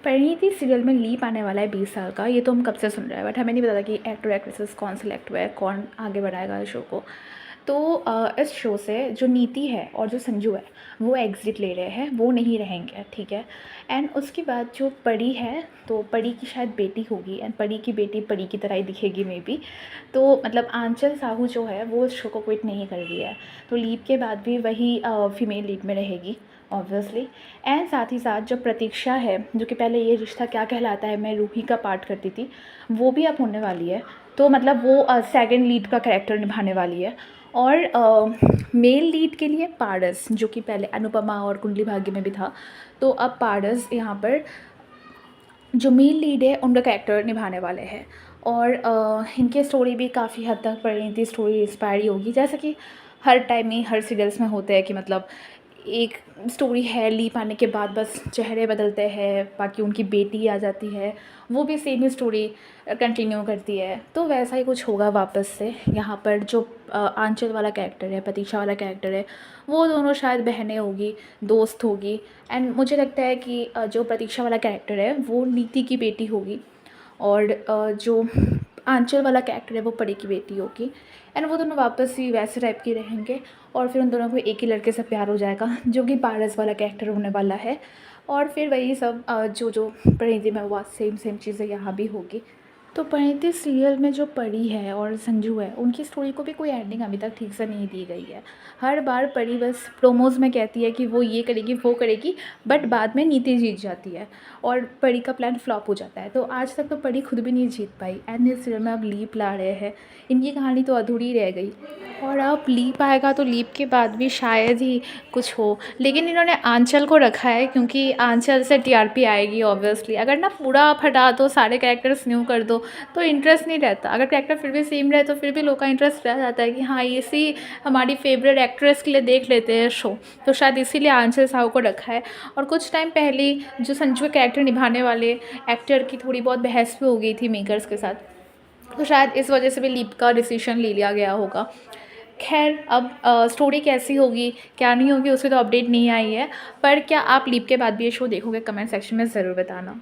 Parineeti serial में leap आने वाला है 20 साल का, ये तो हम कब से सुन रहे हैं, बट हमें नहीं पता था कि एक्टर एक्ट्रेसेस कौन सिलेक्ट हुआ है, कौन आगे बढ़ाएगा इस शो को। तो इस शो से जो नीति है और जो संजू है वो एग्ज़िट ले रहे हैं, वो नहीं रहेंगे, ठीक है। एंड उसके बाद जो परी है, तो परी की शायद बेटी होगी, एंड परी की बेटी परी की तरह ही दिखेगी मे बी। तो मतलब आंचल साहू जो है वो इस शो को क्विट नहीं कर दिया है, तो लीप के बाद भी वही फीमेल लीड में रहेगी ऑब्वियसली। एंड साथ ही साथ जो प्रतीक्षा है, जो कि पहले ये रिश्ता क्या कहलाता है मैं रूही का पार्ट करती थी, वो भी अब होने वाली है। तो मतलब वो सेकंड लीड का कैरेक्टर निभाने वाली है। और मेल लीड के लिए पारस, जो कि पहले अनुपमा और कुंडली भाग्य में भी था, तो अब पारस यहाँ पर जो मेल लीड है उनका कैरेक्टर निभाने वाले हैं। और इनके स्टोरी भी काफ़ी हद तक परिणीति स्टोरी इंस्पायर ही होगी, जैसे कि हर टाइम में हर सीरियल्स में होते हैं कि मतलब एक स्टोरी है, लीप आने के बाद बस चेहरे बदलते हैं, बाकी उनकी बेटी आ जाती है, वो भी सेम ही स्टोरी कंटिन्यू करती है। तो वैसा ही कुछ होगा वापस से यहाँ पर। जो आंचल वाला कैरेक्टर है, प्रतीक्षा वाला कैरेक्टर है, वो दोनों शायद बहनें होगी, दोस्त होगी। एंड मुझे लगता है कि जो प्रतीक्षा वाला कैरेक्टर है वो नीति की बेटी होगी, और जो आंचल वाला कैरेक्टर है वो परी की बेटी होगी। एंड वो दोनों वापस ही वैसे टाइप के रहेंगे, और फिर उन दोनों को एक ही लड़के से प्यार हो जाएगा, जो कि पारस वाला कैरेक्टर होने वाला है। और फिर वही सब जो परिणीति में हुआ, सेम सेम चीज़ें यहाँ भी होगी। तो परिणीति सीरियल में जो परी है और संजू है, उनकी स्टोरी को भी कोई एंडिंग अभी तक ठीक से नहीं दी गई है। हर बार परी बस प्रोमोज़ में कहती है कि वो ये करेगी वो करेगी, बट बाद में नीति जीत जाती है और परी का प्लान फ्लॉप हो जाता है। तो आज तक तो परी खुद भी नहीं जीत पाई, एंड इस सीरियल में अब लीप ला रहे हैं, इनकी कहानी तो अधूरी रह गई। और अब लीप आएगा तो लीप के बाद भी शायद ही कुछ हो, लेकिन इन्होंने आंचल को रखा है क्योंकि आंचल से टीआरपी आएगी ऑब्वियसली। अगर ना पूरा आप हटा दो, सारे कैरेक्टर्स न्यू कर दो, तो इंटरेस्ट नहीं रहता। अगर कैरेक्टर फिर भी सेम रहे तो फिर भी लोग का इंटरेस्ट रह जाता है कि हाँ इसी हमारी फेवरेट एक्ट्रेस के लिए देख लेते हैं शो। तो शायद इसीलिए आंचल साहू को रखा है। और कुछ टाइम पहले जो संजू का कैरेक्टर निभाने वाले एक्टर की थोड़ी बहुत बहस भी हो गई थी मेकर्स के साथ, तो शायद इस वजह से भी लीप का डिसीजन ले लिया गया होगा। खैर अब स्टोरी कैसी होगी क्या नहीं होगी उसकी तो अपडेट नहीं आई है, पर क्या आप लीप के बाद भी ये शो देखोगे, कमेंट सेक्शन में ज़रूर बताना।